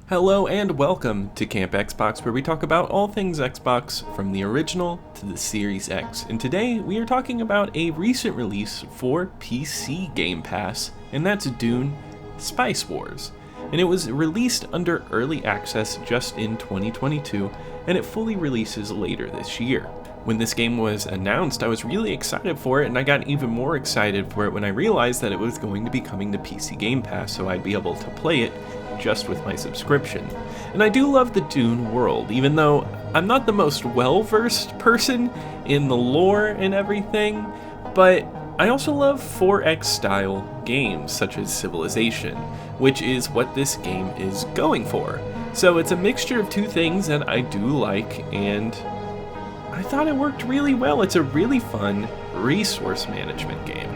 Hello and welcome to Camp Xbox, where we talk about all things Xbox from the original to the Series X. And today we are talking about a recent release for PC Game Pass, and that's Dune: Spice Wars. And it was released under early access just in 2022, and it fully releases later this year. When this game was announced, I was really excited for it, and I got even more excited for it when I realized that it was going to be coming to PC Game Pass, so I'd be able to play it just with my subscription. And I do love the Dune world, even though I'm not the most well-versed person in the lore and everything, but I also love 4X style games such as Civilization, which is what this game is going for. So it's a mixture of two things that I do like, and I thought it worked really well. It's a really fun resource management game.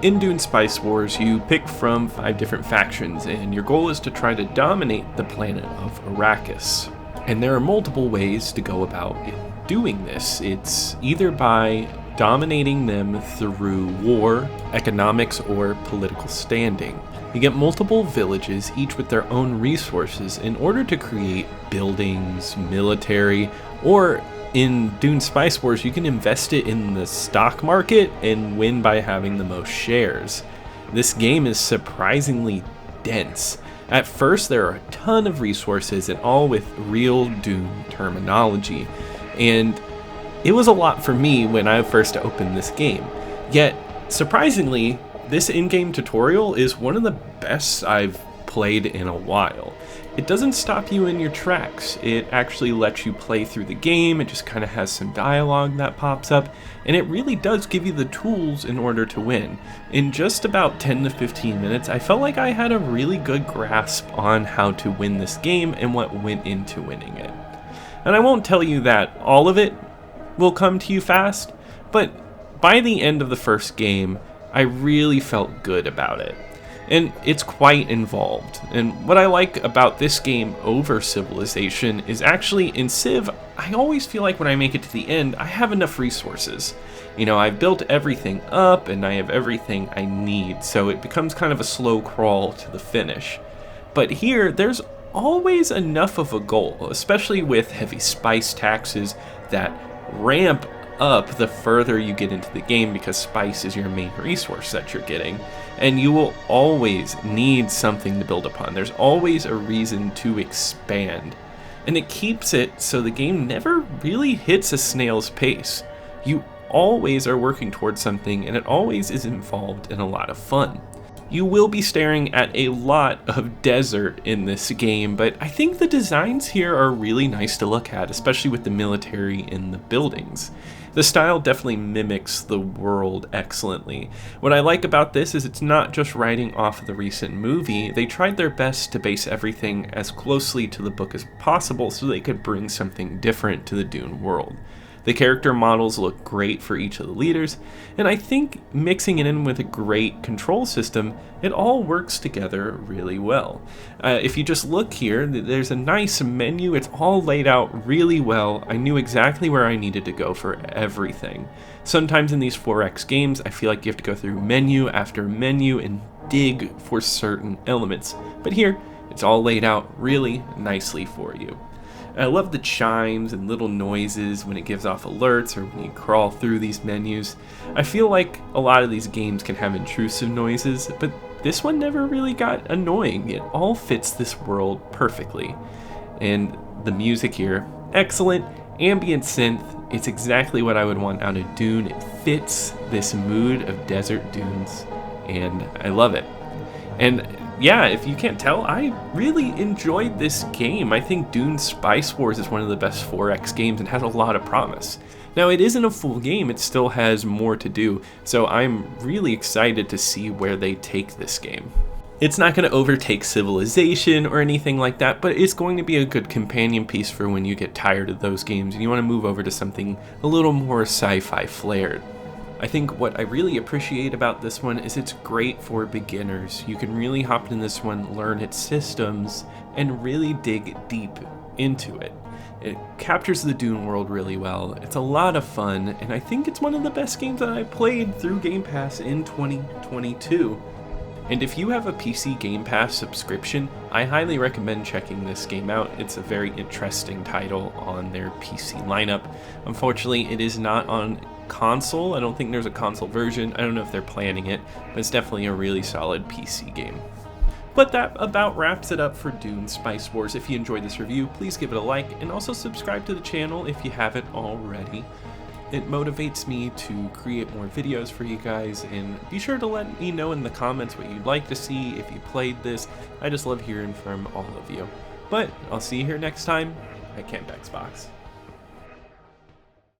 In Dune Spice Wars, you pick from 5 different factions, and your goal is to try to dominate the planet of Arrakis. And there are multiple ways to go about doing this. It's either by dominating them through war, economics, or political standing. You get multiple villages, each with their own resources, in order to create buildings, military, or in Dune Spice Wars, you can invest it in the stock market and win by having the most shares. This game is surprisingly dense. At first, there are a ton of resources, and all with real Dune terminology. And it was a lot for me when I first opened this game. Yet, surprisingly, this in-game tutorial is one of the best I've played in a while. It doesn't stop you in your tracks. It actually lets you play through the game. It just kind of has some dialogue that pops up, and it really does give you the tools in order to win. In just about 10 to 15 minutes, I felt like I had a really good grasp on how to win this game and what went into winning it. And I won't tell you that all of it will come to you fast, but by the end of the first game, I really felt good about it. And it's quite involved. And what I like about this game over Civilization is actually in Civ, I always feel like when I make it to the end, I have enough resources. You know, I've built everything up and I have everything I need, so it becomes kind of a slow crawl to the finish. But here, there's always enough of a goal, especially with heavy spice taxes that ramp up the further you get into the game, because spice is your main resource that you're getting, and you will always need something to build upon. There's always a reason to expand, and it keeps it so the game never really hits a snail's pace. You always are working towards something, and it always is involved in a lot of fun. You will be staring at a lot of desert in this game, but I think the designs here are really nice to look at, especially with the military in the buildings. The style definitely mimics the world excellently. What I like about this is it's not just writing off of the recent movie. They tried their best to base everything as closely to the book as possible so they could bring something different to the Dune world. The character models look great for each of the leaders, and I think mixing it in with a great control system, it all works together really well. If you just look here, there's a nice menu. It's all laid out really well. I knew exactly where I needed to go for everything. Sometimes in these 4X games, I feel like you have to go through menu after menu and dig for certain elements. But here, it's all laid out really nicely for you. I love the chimes and little noises when it gives off alerts or when you crawl through these menus. I feel like a lot of these games can have intrusive noises, but this one never really got annoying. It all fits this world perfectly. And the music here, excellent. Ambient synth, it's exactly what I would want out of Dune. It fits this mood of desert dunes, and I love it. And yeah, if you can't tell, I really enjoyed this game. I think Dune Spice Wars is one of the best 4X games and has a lot of promise. Now, it isn't a full game, it still has more to do, so I'm really excited to see where they take this game. It's not going to overtake Civilization or anything like that, but it's going to be a good companion piece for when you get tired of those games and you want to move over to something a little more sci-fi flared. I think what I really appreciate about this one is it's great for beginners. You can really hop in this one, learn its systems, and really dig deep into it. It captures the Dune world really well. It's a lot of fun, and I think it's one of the best games that I played through Game Pass in 2022. And if you have a PC Game Pass subscription, I highly recommend checking this game out. It's a very interesting title on their PC lineup. Unfortunately, it is not on console. I don't think there's a console version. I don't know if they're planning it, but it's definitely a really solid PC game. But that about wraps it up for Dune Spice Wars. If you enjoyed this review, please give it a like and also subscribe to the channel if you haven't already. It motivates me to create more videos for you guys, and be sure to let me know in the comments what you'd like to see if you played this. I just love hearing from all of you. But I'll see you here next time at Camp Xbox.